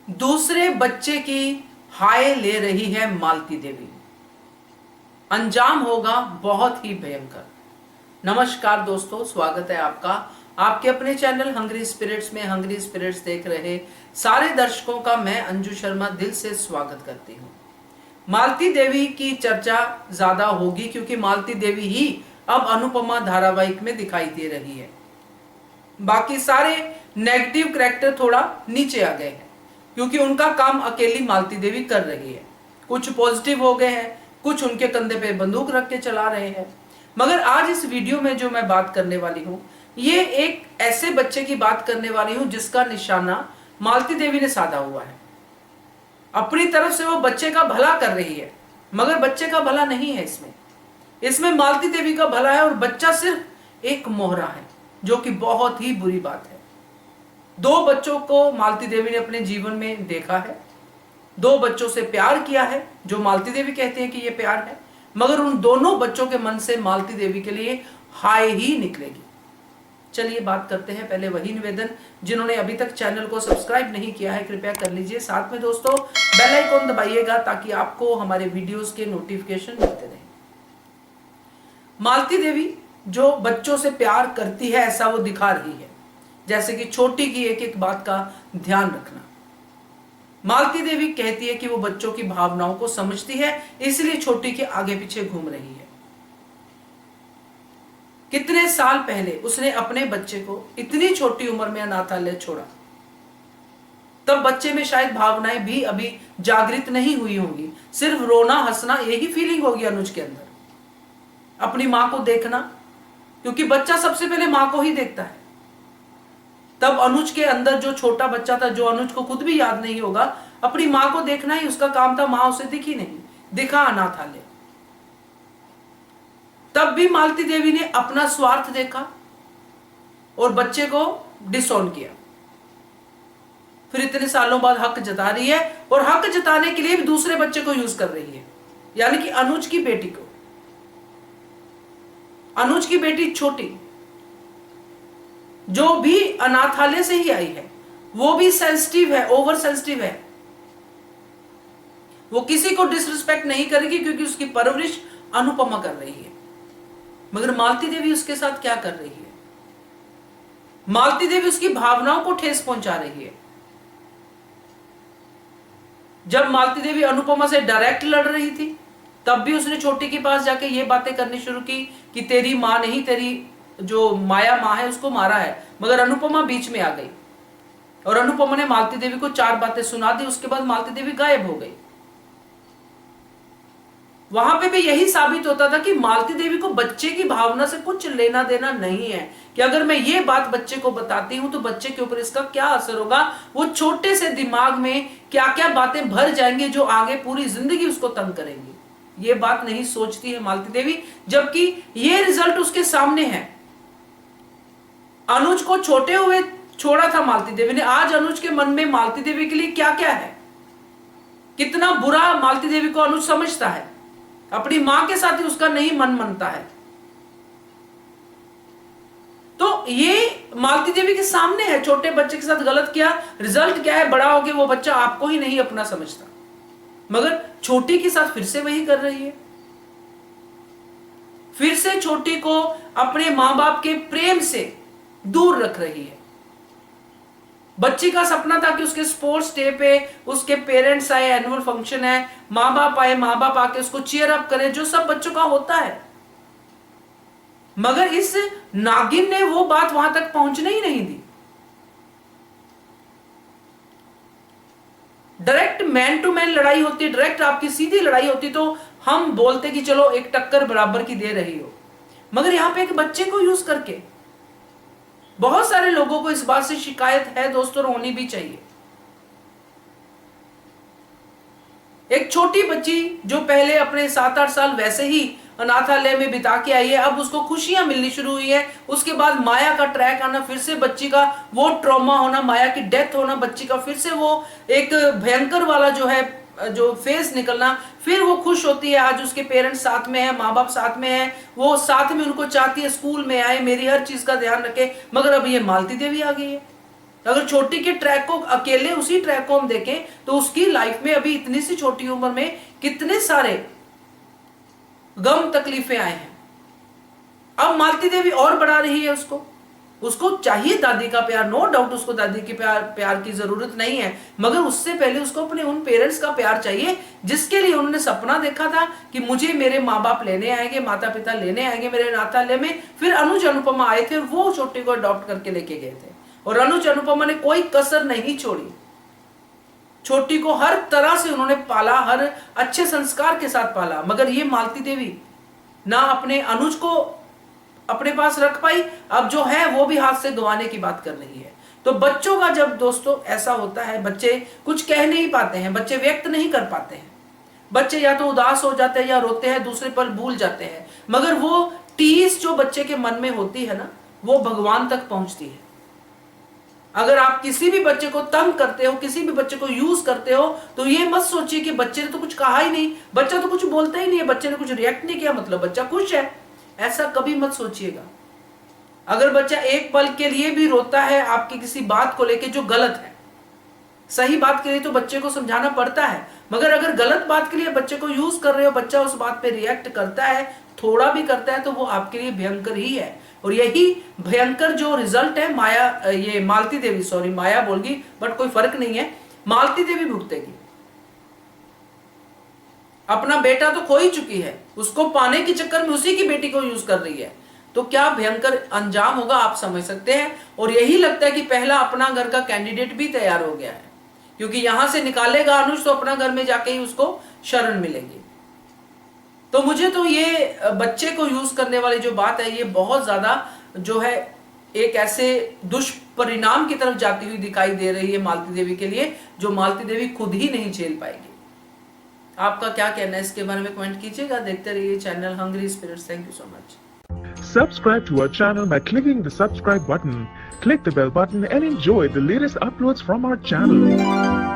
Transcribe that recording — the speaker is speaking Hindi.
दूसरे बच्चे की हाय ले रही है मालती देवी। अंजाम होगा बहुत ही भयंकर। नमस्कार दोस्तों, स्वागत है आपका आपके अपने चैनल हंग्री स्पिरिट्स में। हंग्री स्पिरिट्स देख रहे सारे दर्शकों का मैं अंजू शर्मा दिल से स्वागत करती हूँ। मालती देवी की चर्चा ज्यादा होगी क्योंकि मालती देवी ही अब अनुपमा धारावाहिक में दिखाई दे रही है। बाकी सारे नेगेटिव कैरेक्टर थोड़ा नीचे आ गए हैं क्योंकि उनका काम अकेली मालती देवी कर रही है। कुछ पॉजिटिव हो गए हैं, कुछ उनके कंधे पे बंदूक रख के चला रहे हैं। मगर आज इस वीडियो में जो मैं बात करने वाली हूँ, ये एक ऐसे बच्चे की बात करने वाली हूँ जिसका निशाना मालती देवी ने साधा हुआ है। अपनी तरफ से वो बच्चे का भला कर रही है, मगर बच्चे का भला नहीं है इसमें मालती देवी का भला है और बच्चा सिर्फ एक मोहरा है, जो कि बहुत ही बुरी बात है। 2 बच्चों को मालती देवी ने अपने जीवन में देखा है, 2 बच्चों से प्यार किया है, जो मालती देवी कहते हैं कि ये प्यार है, मगर उन दोनों बच्चों के मन से मालती देवी के लिए हाय ही निकलेगी। चलिए बात करते हैं। पहले वही निवेदन, जिन्होंने अभी तक चैनल को सब्सक्राइब नहीं किया है कृपया कर लीजिए, साथ में दोस्तों बेल आइकॉन दबाइएगा ताकि आपको हमारे वीडियोस के नोटिफिकेशन मिलते रहें। मालती देवी जो बच्चों से प्यार करती है ऐसा वो दिखा रही है, जैसे कि छोटी की एक एक बात का ध्यान रखना। मालती देवी कहती है कि वो बच्चों की भावनाओं को समझती है, इसलिए छोटी के आगे पीछे घूम रही है। कितने साल पहले उसने अपने बच्चे को इतनी छोटी उम्र में अनाथालय छोड़ा, तब बच्चे में शायद भावनाएं भी अभी जागृत नहीं हुई होंगी। सिर्फ रोना हंसना यही फीलिंग होगी अनुज के अंदर, अपनी मां को देखना, क्योंकि बच्चा सबसे पहले मां को ही देखता है। तब अनुज के अंदर जो छोटा बच्चा था, जो अनुज को खुद भी याद नहीं होगा, अपनी मां को देखना ही उसका काम था। मां उसे दिखी नहीं, दिखा अनाथालय। तब भी मालती देवी ने अपना स्वार्थ देखा और बच्चे को डिसऑन किया। फिर इतने सालों बाद हक जता रही है और हक जताने के लिए भी दूसरे बच्चे को यूज कर रही है, यानी कि अनुज की बेटी को। अनुज की बेटी छोटी जो भी अनाथालय से ही आई है, वो भी सेंसिटिव है, ओवर सेंसिटिव है। वो किसी को डिसरिस्पेक्ट नहीं करेगी क्योंकि उसकी परवरिश अनुपमा कर रही है। मगर मालती देवी उसके साथ क्या कर रही है? मालती देवी उसकी भावनाओं को ठेस पहुंचा रही है। जब मालती देवी अनुपमा से डायरेक्ट लड़ रही थी, तब भी उसने छोटी के पास जाके ये बातें करनी शुरू की कि तेरी मां नहीं, तेरी जो माया मां है उसको मारा है। मगर अनुपमा बीच में आ गई और अनुपमा ने मालती देवी को 4 बातें सुना दी। उसके बाद मालती देवी गायब हो गई। वहां पे भी यही साबित होता था कि मालती देवी को बच्चे की भावना से कुछ लेना देना नहीं है, कि अगर मैं ये बात बच्चे को बताती हूं तो बच्चे के ऊपर इसका क्या असर होगा, वो छोटे से दिमाग में क्या क्या बातें भर जाएंगी जो आगे पूरी जिंदगी उसको तंग करेंगी। ये बात नहीं सोचती है मालती देवी, जबकि ये रिजल्ट उसके सामने है। अनुज को छोटे हुए छोड़ा था मालती देवी ने, आज अनुज के मन में मालती देवी के लिए क्या क्या है, कितना बुरा मालती देवी को अनुज समझता है। अपनी मां के साथ ही उसका नहीं मन मनता है। तो ये मालती देवी के सामने है, छोटे बच्चे के साथ गलत किया, रिजल्ट क्या है, बड़ा हो गया वो बच्चा आपको ही नहीं अपना समझता। मगर छोटी के साथ फिर से वही कर रही है, फिर से छोटी को अपने मां बाप के प्रेम से दूर रख रही है। बच्ची का सपना था कि उसके स्पोर्ट्स डे पे उसके पेरेंट्स आए, एनुअल फंक्शन है, मां बाप आए, मां बाप आके उसको चीयर अप करे, जो सब बच्चों का होता है। मगर इस नागिन ने वो बात वहां तक पहुंचने ही नहीं दी। डायरेक्ट मैन टू मैन लड़ाई होती, डायरेक्ट आपकी सीधी लड़ाई होती तो हम बोलते कि चलो एक टक्कर बराबर की दे रही हो। मगर यहां पे एक बच्चे को यूज करके बहुत सारे लोगों को इस बात से शिकायत है दोस्तों, होनी भी चाहिए। एक छोटी बच्ची जो पहले अपने 7-8 साल वैसे ही अनाथालय में बिता के आई है, अब उसको खुशियां मिलनी शुरू हुई है। उसके बाद माया का ट्रैक आना, फिर से बच्ची का वो ट्रॉमा होना, माया की डेथ होना, बच्ची का फिर से वो एक भयंकर वाला जो है जो फेस निकलना, फिर वो खुश होती है। आज उसके पेरेंट्स साथ में है, माँ बाप साथ में है, वो साथ में उनको चाहती है स्कूल में आए, मेरी हर चीज का ध्यान रखे। मगर अब ये मालती देवी आ गई है, अगर छोटी के ट्रैक को अकेले उसी ट्रैक को हम देखें तो उसकी लाइफ में अभी इतनी सी छोटी उम्र में कितने सारे गम तकलीफें आए हैं। अब मालती देवी और बढ़ा रही है उसको चाहिए दादी का प्यार, नो डाउट उसको दादी के प्यार की जरूरत नहीं है, मगर उससे पहले उसको अपने उन पेरेंट्स का प्यार चाहिए जिसके लिए उन्होंने सपना देखा था कि मुझे मेरे माँ बाप लेने आएंगे, माता पिता लेने आएंगे मेरे अनाथालय में। फिर अनुज अनुपमा आए थे और वो छोटी को अडॉप्ट करके लेके गए थे और अनुज अनुपमा ने कोई कसर नहीं छोड़ी, छोटी को हर तरह से उन्होंने पाला, हर अच्छे संस्कार के साथ पाला। मगर ये मालती देवी ना अपने अनुज को अपने पास रख पाई, अब जो है वो भी हाथ से गंवाने की बात कर रही है। तो बच्चों का जब दोस्तों ऐसा होता है, बच्चे कुछ कह नहीं पाते हैं, बच्चे व्यक्त नहीं कर पाते हैं, बच्चे या तो उदास हो जाते हैं या रोते हैं, दूसरे पल भूल जाते हैं, मगर वो टीस जो बच्चे के मन में होती है ना, वो भगवान तक पहुंचती है। अगर आप किसी भी बच्चे को तंग करते हो, किसी भी बच्चे को यूज करते हो, तो ये मत सोचिए कि बच्चे ने तो कुछ कहा ही नहीं, बच्चा तो कुछ बोलता ही नहीं है, बच्चे ने कुछ रिएक्ट नहीं किया मतलब बच्चा खुश है, ऐसा कभी मत सोचिएगा। अगर बच्चा एक पल के लिए भी रोता है आपकी किसी बात को लेके जो गलत है, सही बात के लिए तो बच्चे को समझाना पड़ता है, मगर अगर गलत बात के लिए बच्चे को यूज कर रहे हो, बच्चा उस बात पे रिएक्ट करता है, थोड़ा भी करता है, तो वो आपके लिए भयंकर ही है। और यही भयंकर जो रिजल्ट है Malti Devi, sorry Maya बोलगी but कोई फर्क नहीं है, मालती देवी भुगतेगी। अपना बेटा तो खो ही चुकी है, उसको पाने के चक्कर में उसी की बेटी को यूज कर रही है, तो क्या भयंकर अंजाम होगा आप समझ सकते हैं। और यही लगता है कि पहला अपना घर का कैंडिडेट भी तैयार हो गया है, क्योंकि यहां से निकालेगा अनुज तो अपना घर में जाके ही उसको शरण मिलेगी। तो मुझे तो ये बच्चे को यूज करने वाली जो बात है, ये बहुत ज्यादा जो है एक ऐसे दुष्परिणाम की तरफ जाती हुई दिखाई दे रही है मालती देवी के लिए, जो मालती देवी खुद ही नहीं झेल पाएगी। आपका क्या कहना है इसके बारे में कमेंट कीजिएगा। देखते रहिए channel Hungry Spirits. Thank you so much. Subscribe to our channel by clicking the subscribe button. Click the bell button and enjoy the latest uploads from our channel.